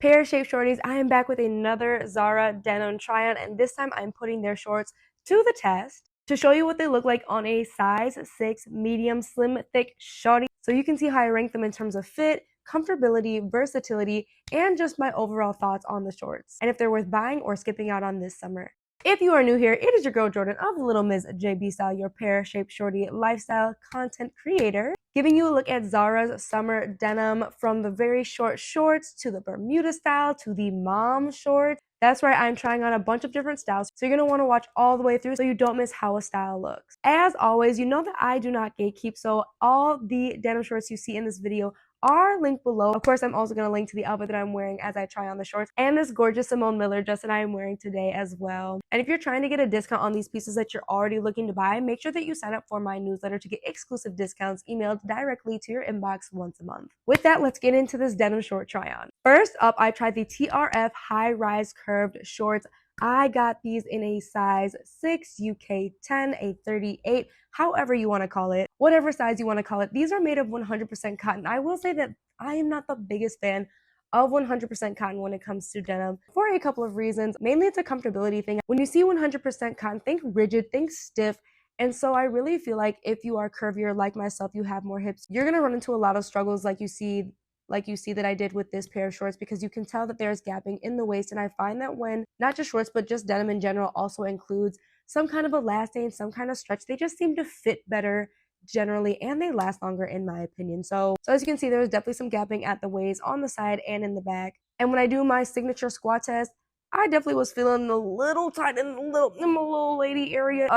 Pear-shaped shorties, I am back with another Zara Denim try-on, and this time I'm putting their shorts to the test to show you what they look like on a size 6 medium slim thick shorty, so you can see how I rank them in terms of fit, comfortability, versatility, and just my overall thoughts on the shorts, and if they're worth buying or skipping out on this summer. If you are new here, it is your girl Jordan of Little Ms. JB Style, your pear-shaped shorty lifestyle content creator, giving you a look at Zara's summer denim, from the very short shorts to the Bermuda style to the mom shorts. That's right, I'm trying on a bunch of different styles, so you're going to want to watch all the way through so you don't miss how a style looks. As always, you know that I do not gatekeep, so all the denim shorts you see in this video are linked below. Of course, I'm also going to link to the outfit that I'm wearing as I try on the shorts, and this gorgeous Simone Miller dress that I am wearing today as well. And if you're trying to get a discount on these pieces that you're already looking to buy, make sure that you sign up for my newsletter to get exclusive discounts emailed directly to your inbox once a month. With that, let's get into this denim short try on. First up, I tried the TRF High Rise Curved Shorts. I got these in a size 6, UK 10, a 38, however you want to call it, whatever size you want to call it. These are made of 100% cotton. I will say that I am not the biggest fan of 100% cotton when it comes to denim for a couple of reasons. Mainly it's a comfortability thing. When you see 100% cotton, think rigid, think stiff. And so I really feel like if you are curvier like myself, you have more hips, you're going to run into a lot of struggles like you see that I did with this pair of shorts, because you can tell that there's gapping in the waist. And I find that when not just shorts, but just denim in general also includes some kind of elastic, some kind of stretch, they just seem to fit better generally, and they last longer in my opinion. So as you can see, there was definitely some gapping at the waist, on the side, and in the back. And when I do my signature squat test, I definitely was feeling a little tight in my little lady area.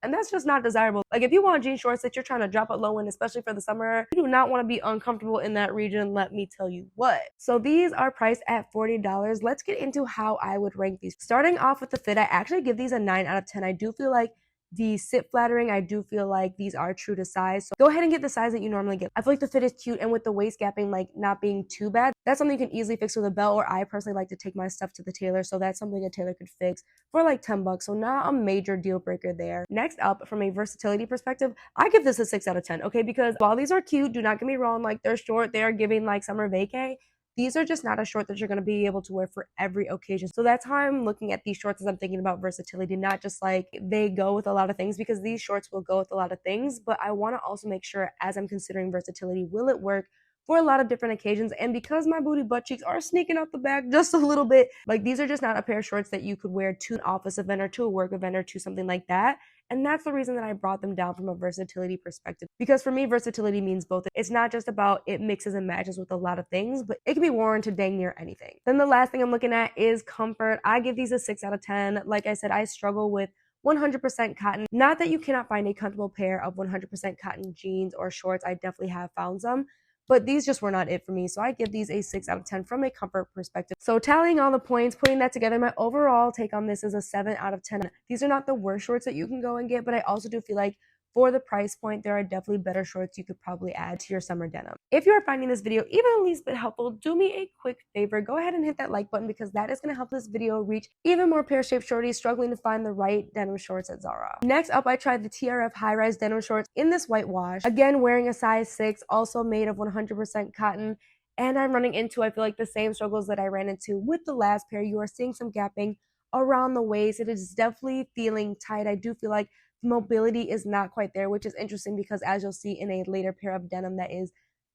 And that's just not desirable. Like, if you want jean shorts that you're trying to drop it low in, especially for the summer, you do not want to be uncomfortable in that region, let me tell you what. So these are priced at $40. Let's get into how I would rank these. Starting off with the fit, I actually give these a 9 out of 10. I do feel like the sit flattering, I do feel like these are true to size. So go ahead and get the size that you normally get. I feel like the fit is cute, and with the waist gapping like not being too bad, that's something you can easily fix with a belt, or I personally like to take my stuff to the tailor, so that's something a tailor could fix for like 10 bucks. So not a major deal breaker there. Next up, from a versatility perspective, I give this a 6 out of 10, okay? Because while these are cute, do not get me wrong, like they're short, they are giving like summer vacay. These are just not a short that you're going to be able to wear for every occasion. So that's how I'm looking at these shorts as I'm thinking about versatility, not just like they go with a lot of things, because these shorts will go with a lot of things, but I want to also make sure, as I'm considering versatility, will it work for a lot of different occasions? And because my booty butt cheeks are sneaking out the back just a little bit, like these are just not a pair of shorts that you could wear to an office event or to a work event or to something like that. And that's the reason that I brought them down from a versatility perspective. Because for me, versatility means both. It's not just about it mixes and matches with a lot of things, but it can be worn to dang near anything. Then the last thing I'm looking at is comfort. I give these a 6 out of 10. Like I said, I struggle with 100% cotton. Not that you cannot find a comfortable pair of 100% cotton jeans or shorts. I definitely have found some, but these just were not it for me. So I give these a 6 out of 10 from a comfort perspective. So tallying all the points, putting that together, my overall take on this is a 7 out of 10. These are not the worst shorts that you can go and get, but I also do feel like for the price point, there are definitely better shorts you could probably add to your summer denim. If you are finding this video even the least bit helpful, do me a quick favor. Go ahead and hit that like button, because that is going to help this video reach even more pear-shaped shorties struggling to find the right denim shorts at Zara. Next up, I tried the TRF High Rise denim shorts in this white wash. Again, wearing a size 6, also made of 100% cotton. And I'm running into, I feel like, the same struggles that I ran into with the last pair. You are seeing some gapping around the waist. It is definitely feeling tight. I do feel like mobility is not quite there, which is interesting, because as you'll see in a later pair of denim that is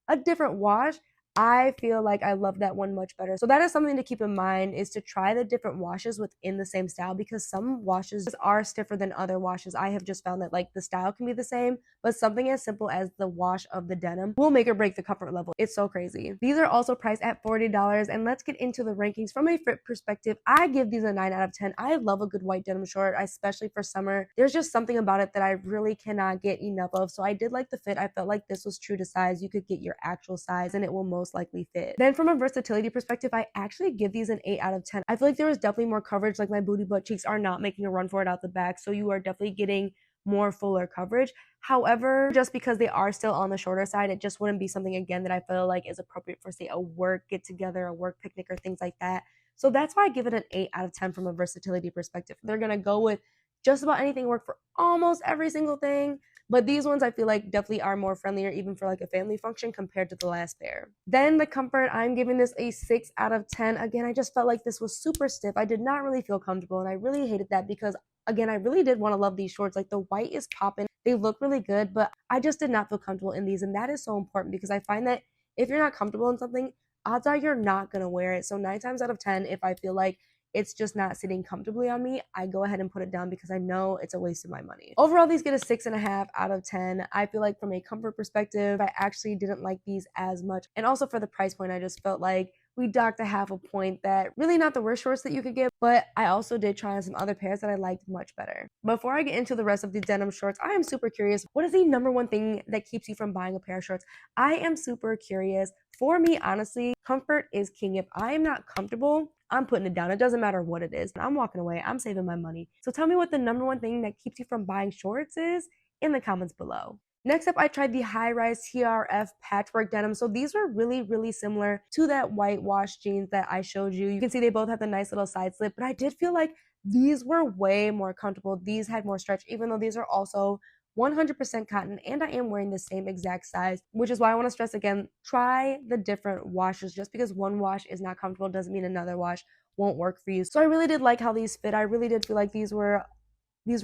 a different wash, I feel like I love that one much better. So that is something to keep in mind, is to try the different washes within the same style, because some washes are stiffer than other washes. I have just found that like the style can be the same, but something as simple as the wash of the denim will make or break the comfort level. It's so crazy. These are also priced at $40, and let's get into the rankings. From a fit perspective, I give these a 9 out of 10. I love a good white denim short, especially for summer. There's just something about it that I really cannot get enough of. So I did like the fit. I felt like this was true to size. You could get your actual size and it will most likely fit. Then from a versatility perspective, I actually give these an 8 out of 10. I feel like there was definitely more coverage. Like my booty butt cheeks are not making a run for it out the back, so you are definitely getting more fuller coverage. However, just because they are still on the shorter side, it just wouldn't be something, again, that I feel like is appropriate for, say, a work get together, a work picnic, or things like that. So that's why I give it an 8 out of 10 from a versatility perspective. They're gonna go with just about anything, work for almost every single thing. But these ones I feel like definitely are more friendlier even for like a family function compared to the last pair. Then the comfort, I'm giving this a 6 out of 10. Again, I just felt like this was super stiff. I did not really feel comfortable, and I really hated that because again, I really did want to love these shorts. Like the white is popping. They look really good, but I just did not feel comfortable in these. And that is so important because I find that if you're not comfortable in something, odds are you're not going to wear it. So 9 times out of 10, if I feel like it's just not sitting comfortably on me, I go ahead and put it down because I know it's a waste of my money. Overall, these get a 6.5 out of 10. I feel like from a comfort perspective, I actually didn't like these as much. And also for the price point, I just felt like we docked a half a point. That really not the worst shorts that you could get, but I also did try on some other pairs that I liked much better. Before I get into the rest of the denim shorts, I am super curious. What is the number one thing that keeps you from buying a pair of shorts? I am super curious. For me, honestly, comfort is king. If I am not comfortable, I'm putting it down. It doesn't matter what it is. I'm walking away. I'm saving my money. So tell me what the number one thing that keeps you from buying shorts is in the comments below. Next up, I tried the high-rise TRF Patchwork denim. So these were really, really similar to that whitewash jeans that I showed you. You can see they both have the nice little side slip, but I did feel like these were way more comfortable. These had more stretch, even though these are also 100% cotton, and I am wearing the same exact size, which is why I want to stress again, try the different washes. Just because one wash is not comfortable doesn't mean another wash won't work for you. So I really did like how these fit. I really did feel like these were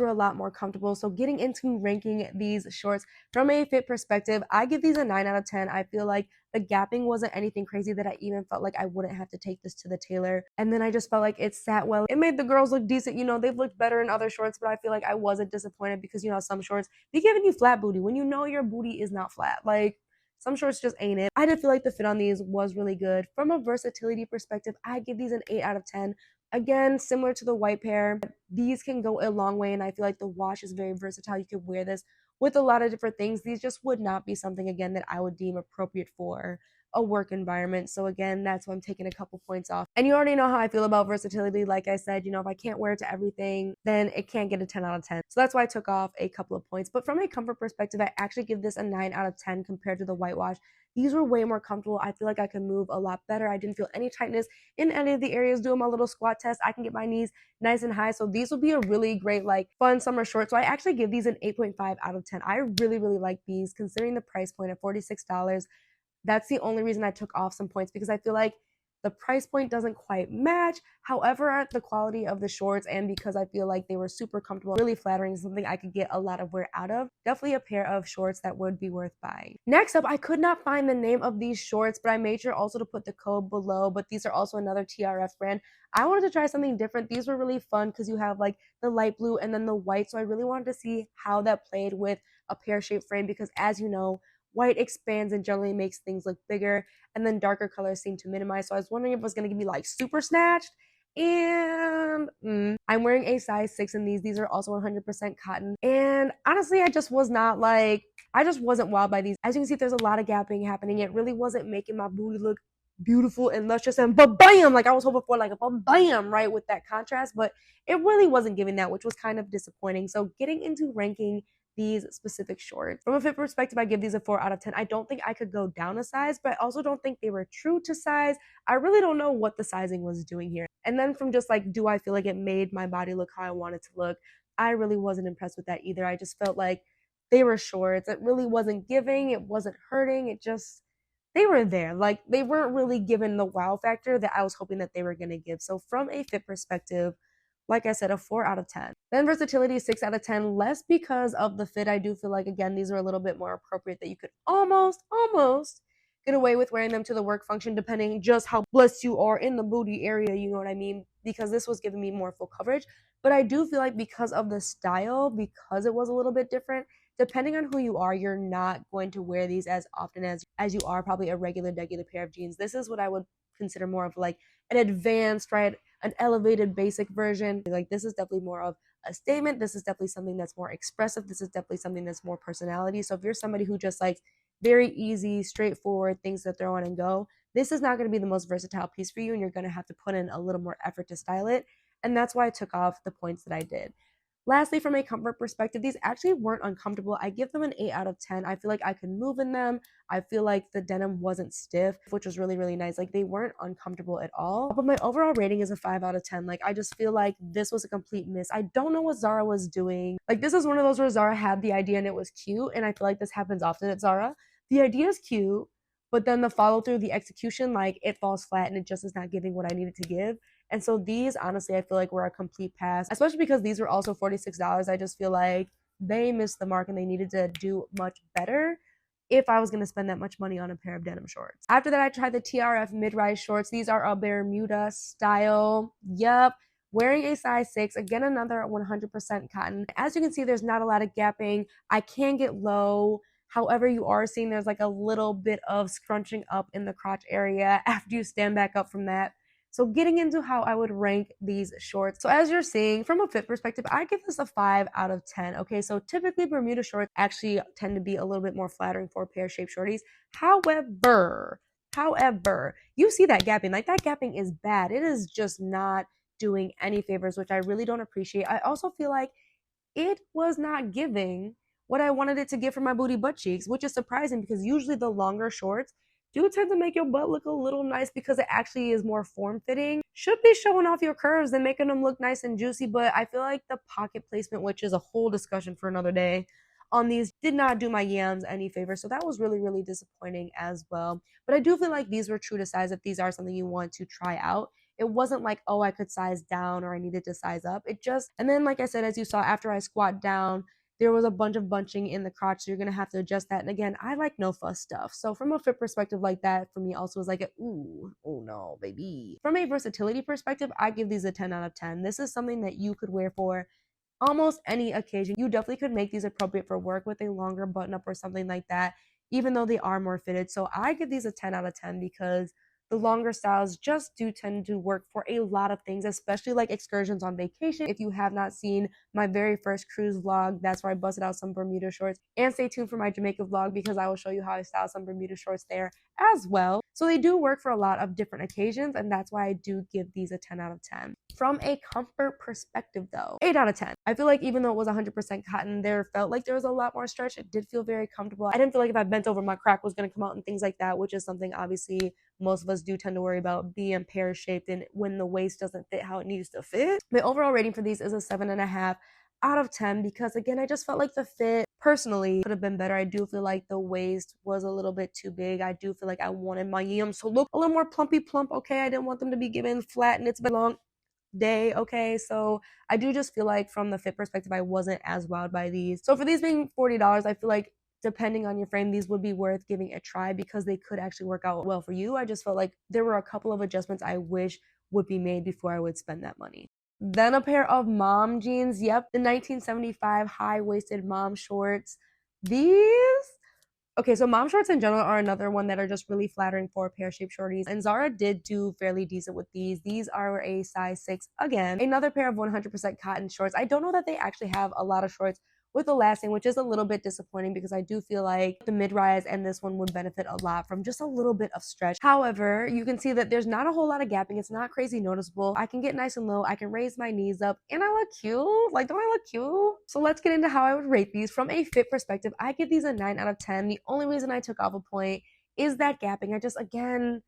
a lot more comfortable. So getting into ranking these shorts from a fit perspective, I give these a 9 out of 10. I feel like the gapping wasn't anything crazy that I even felt like I wouldn't have to take this to the tailor. And then I just felt like it sat well. It made the girls look decent. You know, they've looked better in other shorts, but I feel like I wasn't disappointed because, you know, some shorts, be giving you flat booty when you know your booty is not flat. Like, some shorts just ain't it. I did feel like the fit on these was really good. From a versatility perspective, I give these an 8 out of 10. Again, similar to the white pair, these can go a long way, and I feel like the wash is very versatile. You could wear this with a lot of different things. These just would not be something, again, that I would deem appropriate for a work environment. So again, that's why I'm taking a couple points off. And you already know how I feel about versatility. Like I said, you know, if I can't wear it to everything, then it can't get a 10 out of 10. So that's why I took off a couple of points. But from a comfort perspective, I actually give this a 9 out of 10 compared to the whitewash. These were way more comfortable. I feel like I could move a lot better. I didn't feel any tightness in any of the areas. Doing my little squat test, I can get my knees nice and high. So these will be a really great, like, fun summer short. So I actually give these an 8.5 out of 10. I really, really like these considering the price point at $46. That's the only reason I took off some points, because I feel like the price point doesn't quite match. However, the quality of the shorts, and because I feel like they were super comfortable, really flattering, something I could get a lot of wear out of. Definitely a pair of shorts that would be worth buying. Next up, I could not find the name of these shorts, but I made sure also to put the code below. But these are also another TRF brand. I wanted to try something different. These were really fun because you have like the light blue and then the white. So I really wanted to see how that played with a pear-shaped frame, because as you know, white expands and generally makes things look bigger, and then darker colors seem to minimize. So I was wondering if it was going to give me like super snatched. And I'm wearing a size 6 in these. These are also 100% cotton. And honestly, I just wasn't wowed by these. As you can see, there's a lot of gapping happening. It really wasn't making my booty look beautiful and luscious and ba-bam, like I was hoping for, like a ba-bam, right, with that contrast. But it really wasn't giving that, which was kind of disappointing. So getting into ranking these specific shorts. From a fit perspective, I give these a 4 out of 10. I don't think I could go down a size, but I also don't think they were true to size. I really don't know what the sizing was doing here. And then from just like, do I feel like it made my body look how I wanted to look? I really wasn't impressed with that either. I just felt like they were shorts. It really wasn't giving. It wasn't hurting. They were there. Like, they weren't really given the wow factor that I was hoping that they were going to give. So from a fit perspective, like I said, a 4 out of 10. Then versatility, 6 out of 10, less because of the fit. I do feel like, again, these are a little bit more appropriate, that you could almost get away with wearing them to the work function, depending just how blessed you are in the booty area, you know what I mean? Because this was giving me more full coverage. But I do feel like because of the style, because it was a little bit different, depending on who you are, you're not going to wear these as often as you are probably a regular pair of jeans. This is what I would consider more of like an advanced, right, an elevated basic version. Like, this is definitely more of a statement. This is definitely something that's more expressive. This is definitely something that's more personality. So if you're somebody who just likes very easy, straightforward things to throw on and go, this is not going to be the most versatile piece for you, and you're going to have to put in a little more effort to style it. And that's why I took off the points that I did. Lastly, from a comfort perspective, these actually weren't uncomfortable. I give them an 8 out of 10. I feel like I could move in them. I feel like the denim wasn't stiff, which was really, really nice. Like, they weren't uncomfortable at all. But my overall rating is a 5 out of 10. Like, I just feel like this was a complete miss. I don't know what Zara was doing. Like, this is one of those where Zara had the idea and it was cute. And I feel like this happens often at Zara. The idea is cute, but then the follow through, the execution, like, it falls flat and it just is not giving what I needed to give. And so these, honestly, I feel like were a complete pass, especially because these were also $46. I just feel like they missed the mark and they needed to do much better if I was going to spend that much money on a pair of denim shorts. After that, I tried the TRF Mid Rise shorts. These are a Bermuda style. Yup. Wearing a size 6, again, another 100% cotton. As you can see, there's not a lot of gapping. I can get low. However, you are seeing there's like a little bit of scrunching up in the crotch area after you stand back up from that. So getting into how I would rank these shorts. So as you're seeing, from a fit perspective, I give this a 5 out of 10. Okay, so typically Bermuda shorts actually tend to be a little bit more flattering for pear-shaped shorties. However, you see that gapping. Like, that gapping is bad. It is just not doing any favors, which I really don't appreciate. I also feel like it was not giving what I wanted it to give for my booty butt cheeks, which is surprising because usually the longer shorts do tend to make your butt look a little nice because it actually is more form-fitting. Should be showing off your curves and making them look nice and juicy, but I feel like the pocket placement, which is a whole discussion for another day, on these did not do my yams any favor. So that was really, really disappointing as well. But I do feel like these were true to size if these are something you want to try out. It wasn't like, oh, I could size down or I needed to size up. It just, and then like I said, as you saw, after I squat down, there was a bunch of bunching in the crotch, so you're going to have to adjust that. And again, I like no fuss stuff. So from a fit perspective like that, for me also was like, ooh, oh no, baby. From a versatility perspective, I give these a 10 out of 10. This is something that you could wear for almost any occasion. You definitely could make these appropriate for work with a longer button up or something like that, even though they are more fitted. So I give these a 10 out of 10 because the longer styles just do tend to work for a lot of things, especially like excursions on vacation. If you have not seen my very first cruise vlog, that's where I busted out some Bermuda shorts. And stay tuned for my Jamaica vlog because I will show you how I style some Bermuda shorts there as well. So they do work for a lot of different occasions, and that's why I do give these a 10 out of 10. From a comfort perspective though, 8 out of 10. I feel like even though it was 100% cotton, there felt like there was a lot more stretch. It did feel very comfortable. I didn't feel like if I bent over, my crack was going to come out and things like that, which is something obviously most of us do tend to worry about, being pear-shaped and when the waist doesn't fit how it needs to fit. My overall rating for these is a 7.5 out of 10 because, again, I just felt like the fit personally could have been better. I do feel like the waist was a little bit too big. I do feel like I wanted my yams to look a little more plumpy plump. Okay, I didn't want them to be given flat, and it's been a long day. Okay, so I do just feel like from the fit perspective, I wasn't as wowed by these. So for these being $40, I feel like depending on your frame, these would be worth giving a try because they could actually work out well for you. I just felt like there were a couple of adjustments I wish would be made before I would spend that money. Then a pair of mom jeans. Yep, the 1975 high-waisted mom shorts. These, okay, so mom shorts in general are another one that are just really flattering for pear-shaped shorties. And Zara did do fairly decent with these. These are a size 6. Again, another pair of 100% cotton shorts. I don't know that they actually have a lot of shorts with elasting, which is a little bit disappointing because I do feel like the mid-rise and this one would benefit a lot from just a little bit of stretch. However, you can see that there's not a whole lot of gapping. It's not crazy noticeable. I can get nice and low. I can raise my knees up and I look cute. Like, don't I look cute? So let's get into how I would rate these. From a fit perspective, I give these a 9 out of 10. The only reason I took off a point is that gapping. I just, again,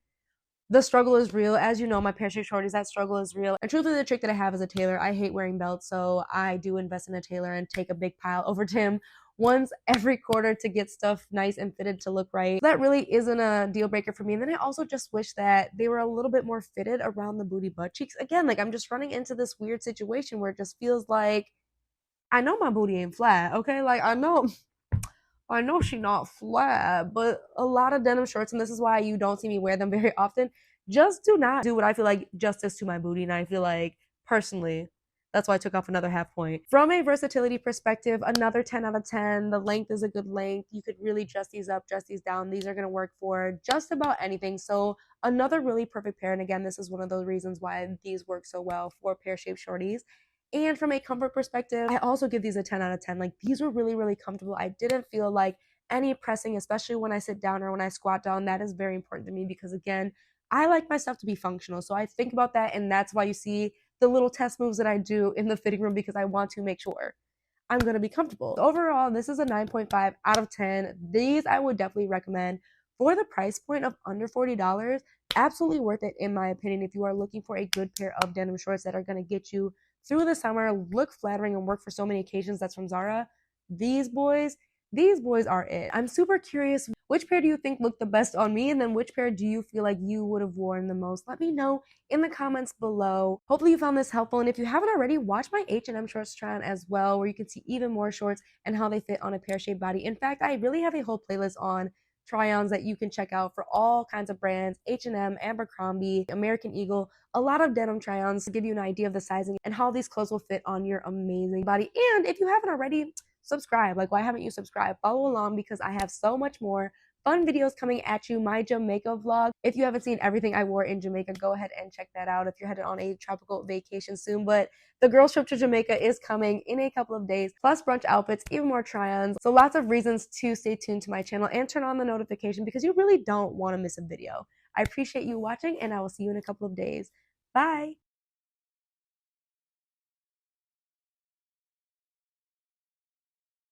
the struggle is real. As you know, my pear-shaped shorties, that struggle is real. And truthfully, the trick that I have as a tailor, I hate wearing belts, so I do invest in a tailor and take a big pile over to him once every quarter to get stuff nice and fitted to look right. That really isn't a deal breaker for me. And then I also just wish that they were a little bit more fitted around the booty butt cheeks. Again, like, I'm just running into this weird situation where it just feels like I know my booty ain't flat, okay? Like, I know she not flat, but a lot of denim shorts, and this is why you don't see me wear them very often, just do not do what I feel like justice to my booty. And I feel like, personally, that's why I took off another half point. From a versatility perspective, another 10 out of 10. The length is a good length. You could really dress these up, dress these down. These are going to work for just about anything. So another really perfect pair. And again, this is one of those reasons why these work so well for pear-shaped shorties. And from a comfort perspective, I also give these a 10 out of 10. Like, these were really, really comfortable. I didn't feel like any pressing, especially when I sit down or when I squat down. That is very important to me because, again, I like my stuff to be functional. So I think about that, and that's why you see the little test moves that I do in the fitting room because I want to make sure I'm going to be comfortable. So overall, this is a 9.5 out of 10. These I would definitely recommend for the price point of under $40. Absolutely worth it in my opinion if you are looking for a good pair of denim shorts that are going to get you through the summer, look flattering, and work for so many occasions. That's from Zara. These boys, these boys are it. I'm super curious, which pair do you think looked the best on me, and then which pair do you feel like you would have worn the most? Let me know in the comments below. Hopefully you found this helpful, and if you haven't already, watch my H&M shorts try on as well, where you can see even more shorts and how they fit on a pear-shaped body. In fact, I really have a whole playlist on try-ons that you can check out for all kinds of brands: H&M, Abercrombie, American Eagle, a lot of denim try-ons to give you an idea of the sizing and how these clothes will fit on your amazing body. And if you haven't already, subscribe. Like, why haven't you subscribed? Follow along because I have so much more fun videos coming at you. My Jamaica vlog. If you haven't seen everything I wore in Jamaica, go ahead and check that out if you're headed on a tropical vacation soon. But the girls trip to Jamaica is coming in a couple of days, plus brunch outfits, even more try-ons. So lots of reasons to stay tuned to my channel and turn on the notification because you really don't want to miss a video. I appreciate you watching, and I will see you in a couple of days. Bye!